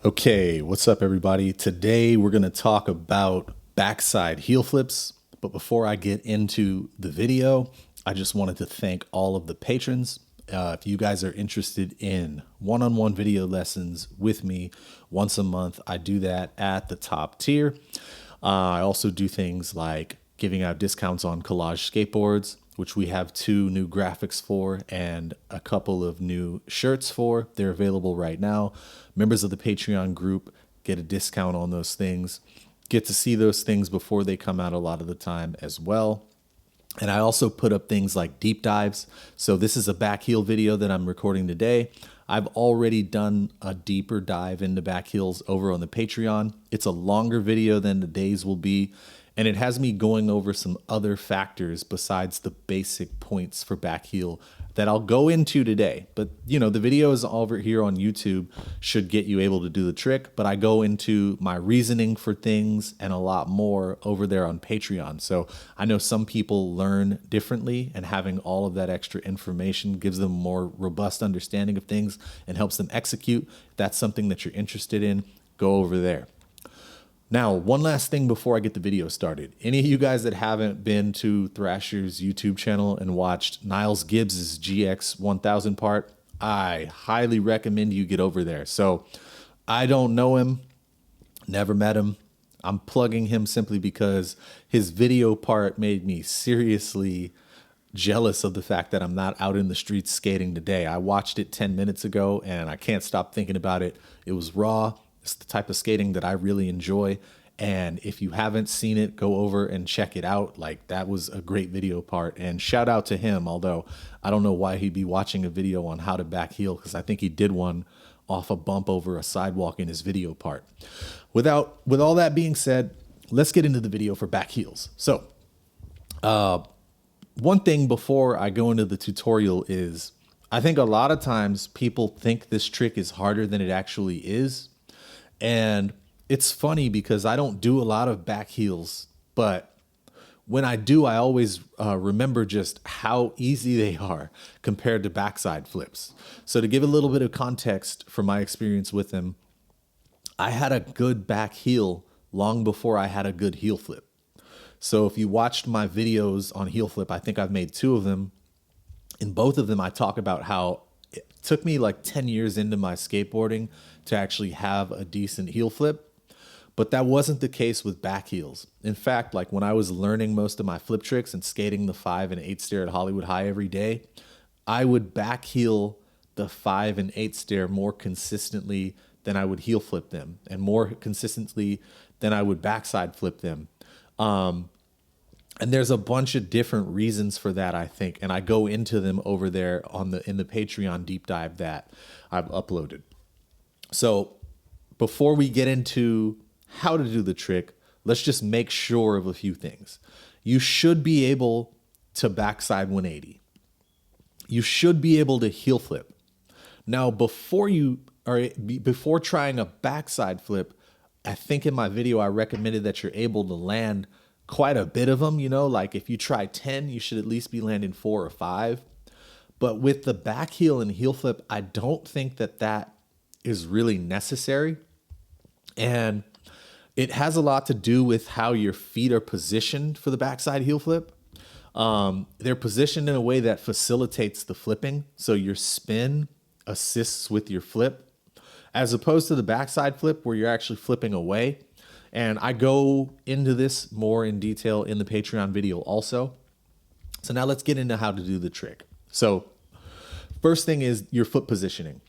Okay, what's up, everybody? Today we're going to talk about backside heel flips. But before I get into the video, I just wanted to thank all of the patrons. If you guys are interested in one-on-one video lessons with me once a month, I do that at the top tier. I also do things like giving out discounts on Collage skateboards, which we have 2 new graphics for and a couple of new shirts for. They're available right now. Members of the Patreon group get a discount on those things, get to see those things before they come out a lot of the time as well. And I also put up things like deep dives. So this is a back heel video that I'm recording today. I've already done a deeper dive into back heels over on the Patreon. It's a longer video than today's will be. And it has me going over some other factors besides the basic points for back heel that I'll go into today. But, you know, the videos over here on YouTube should get you able to do the trick. But I go into my reasoning for things and a lot more over there on Patreon. So I know some people learn differently, and having all of that extra information gives them a more robust understanding of things and helps them execute. If that's something that you're interested in, go over there. Now, one last thing before I get the video started. Any of you guys that haven't been to Thrasher's YouTube channel and watched Niles Gibbs's GX 1000 part, I highly recommend you get over there. So I don't know him, never met him. I'm plugging him simply because his video part made me seriously jealous of the fact that I'm not out in the streets skating today. I watched it 10 minutes ago and I can't stop thinking about it. It was raw. It's the type of skating that I really enjoy. And if you haven't seen it, go over and check it out. Like, that was a great video part. And shout out to him, although I don't know why he'd be watching a video on how to back heel, because I think he did one off a bump over a sidewalk in his video part. With all that being said, let's get into the video for back heels. So one thing before I go into the tutorial is I think a lot of times people think this trick is harder than it actually is. And it's funny because I don't do a lot of back heels, but when I do, I always remember just how easy they are compared to backside flips. So to give a little bit of context from my experience with them, I had a good back heel long before I had a good heel flip. So if you watched my videos on heel flip, I think I've made 2 of them. In both of them, I talk about how it took me like 10 years into my skateboarding to actually have a decent heel flip. But that wasn't the case with back heels. In fact, like when I was learning most of my flip tricks and skating the 5 and 8 stair at Hollywood High every day, I would back heel the 5 and 8 stair more consistently than I would heel flip them, and more consistently than I would backside flip them. And there's a bunch of different reasons for that, I think, and I go into them over there in the Patreon deep dive that I've uploaded. So before we get into how to do the trick, let's just make sure of a few things. You should be able to backside 180. You should be able to heel flip. Now, before trying a backside flip, I think in my video I recommended that you're able to land quite a bit of them. You know, like if you try 10, you should at least be landing 4 or 5. But with the back heel and heel flip, I don't think that is really necessary. And it has a lot to do with how your feet are positioned for the backside heel flip. They're positioned in a way that facilitates the flipping. So your spin assists with your flip, as opposed to the backside flip where you're actually flipping away. And I go into this more in detail in the Patreon video also. So now let's get into how to do the trick. So first thing is your foot positioning.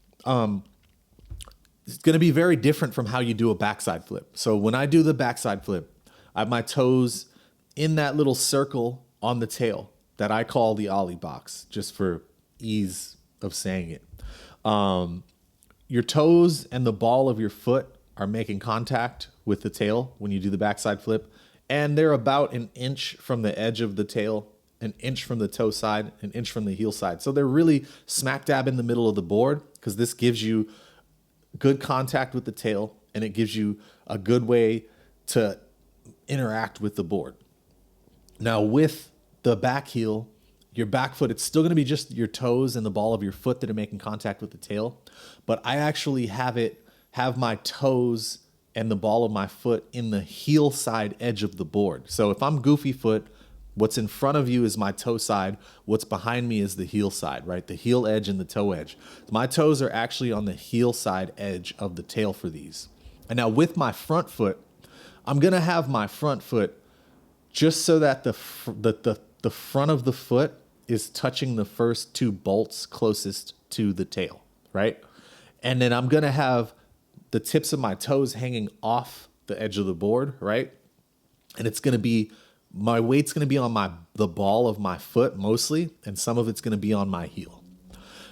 It's going to be very different from how you do a backside flip. So when I do the backside flip, I have my toes in that little circle on the tail that I call the ollie box, just for ease of saying it. Your toes and the ball of your foot are making contact with the tail when you do the backside flip, and they're about an inch from the edge of the tail, an inch from the toe side, an inch from the heel side. So they're really smack dab in the middle of the board, because this gives you good contact with the tail, and it gives you a good way to interact with the board. Now with the back heel, your back foot, it's still going to be just your toes and the ball of your foot that are making contact with the tail, but I actually have it have my toes and the ball of my foot in the heel side edge of the board. So if I'm goofy foot, what's in front of you is my toe side. What's behind me is the heel side, right? The heel edge and the toe edge. My toes are actually on the heel side edge of the tail for these. And now with my front foot, I'm going to have my front foot just so that the front of the foot is touching the first two bolts closest to the tail, right? And then I'm going to have the tips of my toes hanging off the edge of the board, right? And it's going to be, my weight's going to be on the ball of my foot mostly, and some of it's going to be on my heel.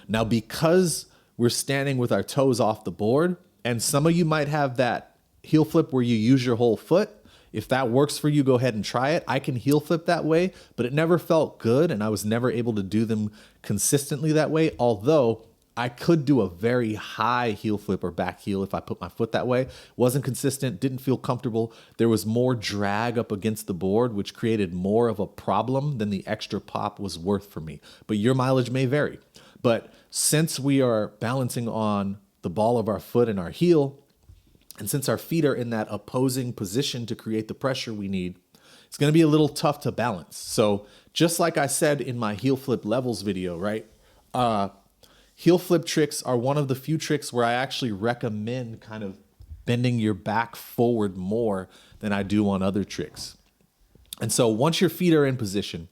Now, because we're standing with our toes off the board, and some of you might have that heel flip where you use your whole foot. If that works for you, go ahead and try it. I can heel flip that way, but it never felt good, and I was never able to do them consistently that way, although I could do a very high heel flip or back heel if I put my foot that way. Wasn't consistent, didn't feel comfortable. There was more drag up against the board, which created more of a problem than the extra pop was worth for me. But your mileage may vary. But since we are balancing on the ball of our foot and our heel, and since our feet are in that opposing position to create the pressure we need, it's going to be a little tough to balance. So just like I said in my heel flip levels video, right? Heel flip tricks are one of the few tricks where I actually recommend kind of bending your back forward more than I do on other tricks. And so once your feet are in position,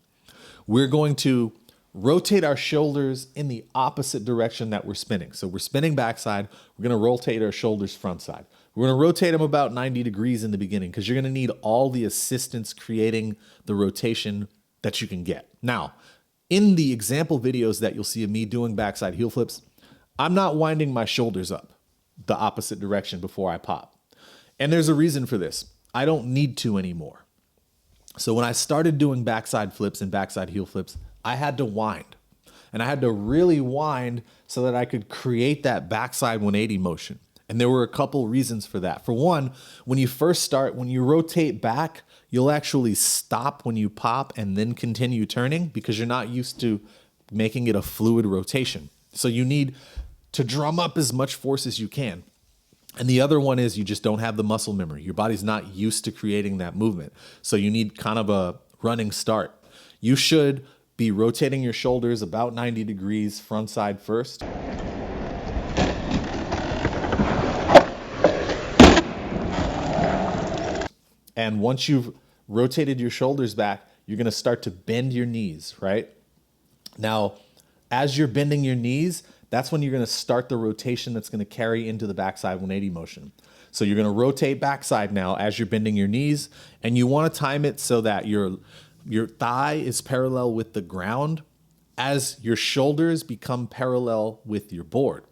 we're going to rotate our shoulders in the opposite direction that we're spinning. So we're spinning backside. We're going to rotate our shoulders front side. We're going to rotate them about 90 degrees in the beginning because you're going to need all the assistance creating the rotation that you can get. Now, in the example videos that you'll see of me doing backside heel flips, I'm not winding my shoulders up the opposite direction before I pop. And there's a reason for this. I don't need to anymore. So when I started doing backside flips and backside heel flips, I had to wind. And I had to really wind so that I could create that backside 180 motion. And there were a couple reasons for that. For one, when you first start, when you rotate back, you'll actually stop when you pop and then continue turning because you're not used to making it a fluid rotation. So you need to drum up as much force as you can. And the other one is you just don't have the muscle memory. Your body's not used to creating that movement. So you need kind of a running start. You should be rotating your shoulders about 90 degrees front side first. And once you've rotated your shoulders back, you're going to start to bend your knees, right? Now, as you're bending your knees, that's when you're going to start the rotation that's going to carry into the backside 180 motion. So you're going to rotate backside now as you're bending your knees, and you want to time it so that your thigh is parallel with the ground as your shoulders become parallel with your board.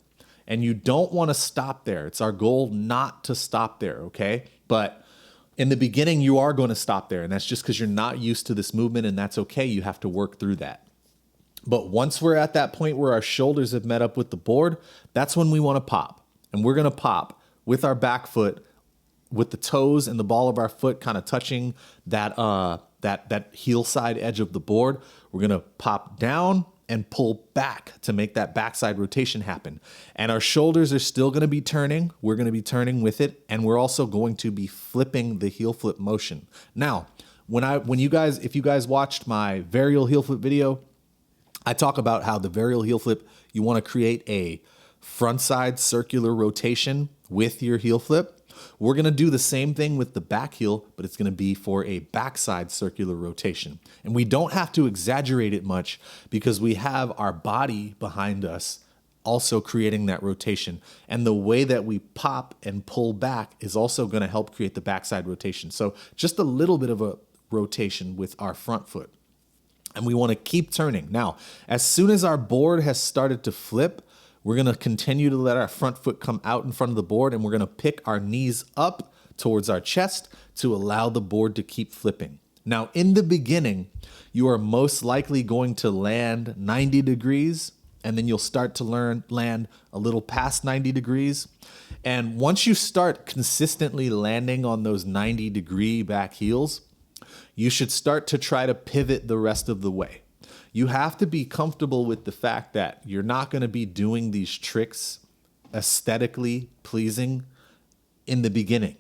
And you don't want to stop there. It's our goal not to stop there, okay? But in the beginning, you are going to stop there, and that's just because you're not used to this movement, and that's okay. You have to work through that. But once we're at that point where our shoulders have met up with the board, that's when we want to pop. And we're going to pop with our back foot, with the toes and the ball of our foot kind of touching that heel side edge of the board. We're going to pop down and pull back to make that backside rotation happen. And our shoulders are still going to be turning. We're going to be turning with it. And we're also going to be flipping the heel flip motion. Now, if you guys watched my varial heel flip video, I talk about how the varial heel flip, you want to create a front side circular rotation with your heel flip. We're going to do the same thing with the back heel, but it's going to be for a backside circular rotation. And we don't have to exaggerate it much because we have our body behind us also creating that rotation. And the way that we pop and pull back is also going to help create the backside rotation. So just a little bit of a rotation with our front foot. And we want to keep turning. Now, as soon as our board has started to flip, we're going to continue to let our front foot come out in front of the board, and we're going to pick our knees up towards our chest to allow the board to keep flipping. Now, in the beginning, you are most likely going to land 90 degrees, and then you'll start to land a little past 90 degrees. And once you start consistently landing on those 90-degree back heels, you should start to try to pivot the rest of the way. You have to be comfortable with the fact that you're not going to be doing these tricks aesthetically pleasing in the beginning.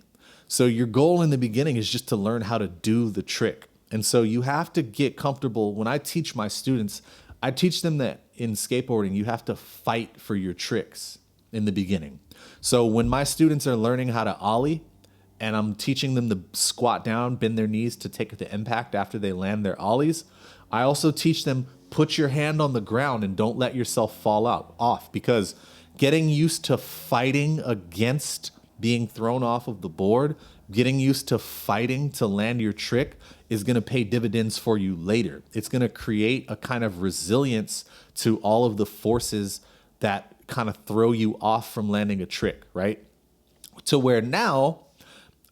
So your goal in the beginning is just to learn how to do the trick. And so you have to get comfortable. When I teach my students, I teach them that in skateboarding, you have to fight for your tricks in the beginning. So when my students are learning how to ollie and I'm teaching them to squat down, bend their knees to take the impact after they land their ollies, I also teach them put your hand on the ground and don't let yourself fall off, because getting used to fighting against being thrown off of the board, getting used to fighting to land your trick is going to pay dividends for you later. It's going to create a kind of resilience to all of the forces that kind of throw you off from landing a trick, right? To where now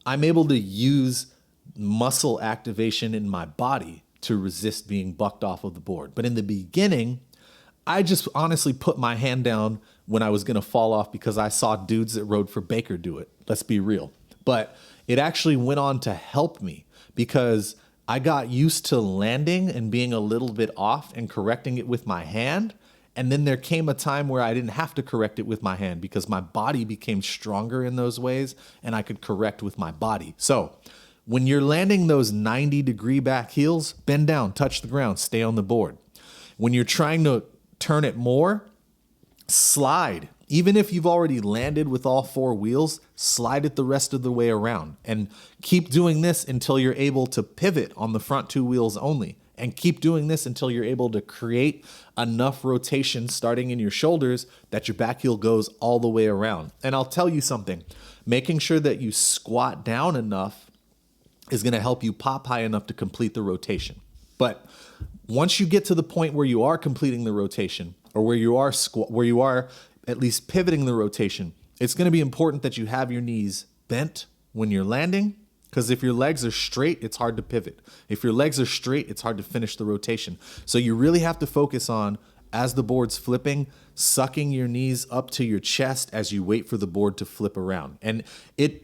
I'm able to use muscle activation in my body to resist being bucked off of the board. But in the beginning, I just honestly put my hand down when I was going to fall off because I saw dudes that rode for Baker do it. Let's be real. But it actually went on to help me because I got used to landing and being a little bit off and correcting it with my hand. And then there came a time where I didn't have to correct it with my hand because my body became stronger in those ways and I could correct with my body. So when you're landing those 90-degree back heels, bend down, touch the ground, stay on the board. When you're trying to turn it more, slide. Even if you've already landed with all four wheels, slide it the rest of the way around and keep doing this until you're able to pivot on the front two wheels only. And keep doing this until you're able to create enough rotation starting in your shoulders that your back heel goes all the way around. And I'll tell you something, making sure that you squat down enough is going to help you pop high enough to complete the rotation. But once you get to the point where you are completing the rotation, or where you are at least pivoting the rotation, it's going to be important that you have your knees bent when you're landing, because if your legs are straight, it's hard to pivot. If your legs are straight, it's hard to finish the rotation. So you really have to focus on, as the board's flipping, sucking your knees up to your chest as you wait for the board to flip around. And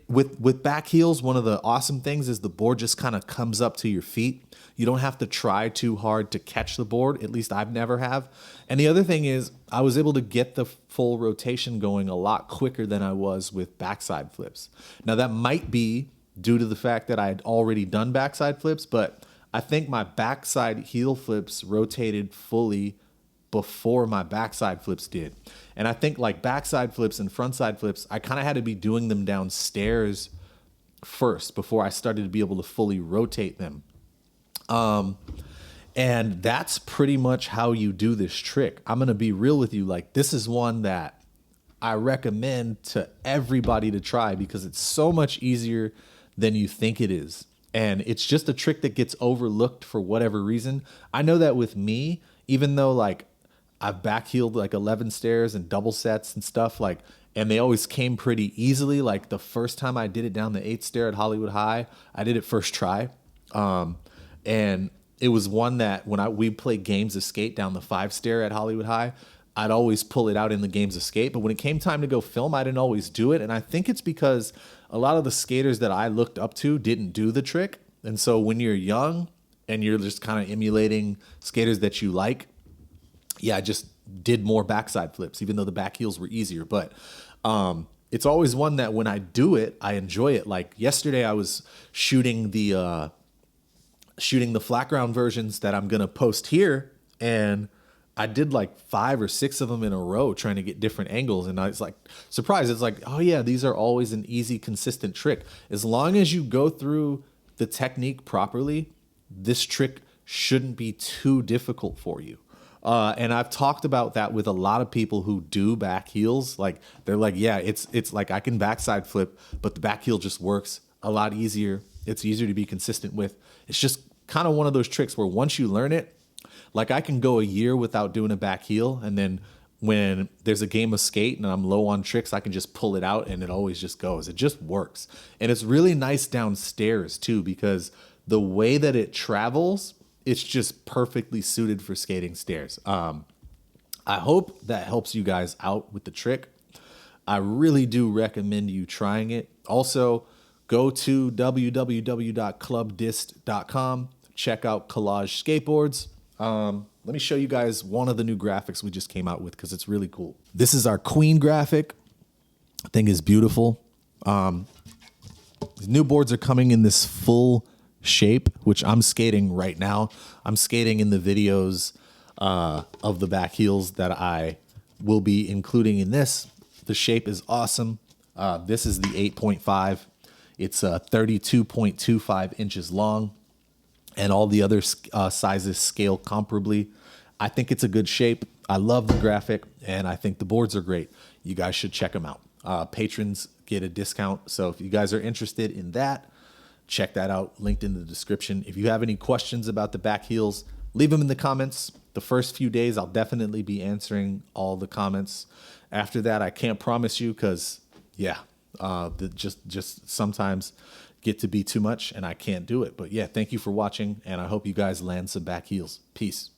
with back heels, one of the awesome things is the board just kind of comes up to your feet. You don't have to try too hard to catch the board. At least I've never have. And the other thing is I was able to get the full rotation going a lot quicker than I was with backside flips. Now that might be due to the fact that I had already done backside flips, but I think my backside heel flips rotated fully before my backside flips did. And I think like backside flips and frontside flips, I kind of had to be doing them downstairs first before I started to be able to fully rotate them. And that's pretty much how you do this trick. I'm going to be real with you. Like, this is one that I recommend to everybody to try because it's so much easier than you think it is. And it's just a trick that gets overlooked for whatever reason. I know that with me, even though like I've backheeled like 11 stairs and double sets and stuff, like, and they always came pretty easily. Like the first time I did it down the 8th stair at Hollywood High, I did it first try. And it was one that when we played games of skate down the 5 stair at Hollywood High, I'd always pull it out in the games of skate. But when it came time to go film, I didn't always do it. And I think it's because a lot of the skaters that I looked up to didn't do the trick. And so when you're young and you're just kind of emulating skaters that you like, yeah, I just did more backside flips, even though the back heels were easier. But it's always one that when I do it, I enjoy it. Like yesterday, I was shooting the flat ground versions that I'm going to post here. And I did like 5 or 6 of them in a row trying to get different angles. And I was like surprised. It's like, oh yeah, these are always an easy, consistent trick. As long as you go through the technique properly, this trick shouldn't be too difficult for you. And I've talked about that with a lot of people who do back heels. Like they're like, yeah, it's like I can backside flip, but the back heel just works a lot easier. It's easier to be consistent with. It's just kind of one of those tricks where once you learn it, like I can go a year without doing a back heel, and then when there's a game of skate and I'm low on tricks, I can just pull it out and it always just goes. It just works. And it's really nice downstairs too, because the way that it travels, it's just perfectly suited for skating stairs. I hope that helps you guys out with the trick. I really do recommend you trying it. Also, go to www.clubdist.com. Check out Collage Skateboards. Let me show you guys one of the new graphics we just came out with because it's really cool. This is our Queen graphic. I think it's beautiful. These new boards are coming in this full shape, which I'm skating right now. I'm skating in the videos of the back heels that I will be including in this. The shape is awesome. This is the 8.5. It's 32.25 inches long, and all the other sizes scale comparably. I think it's a good shape. I love the graphic, and I think the boards are great. You guys should check them out. Patrons get a discount, so if you guys are interested in that, check that out, linked in the description. If you have any questions about the back heels, leave them in the comments. The first few days, I'll definitely be answering all the comments. After that, I can't promise you because, yeah, just sometimes get to be too much and I can't do it. But yeah, thank you for watching, and I hope you guys land some back heels. Peace.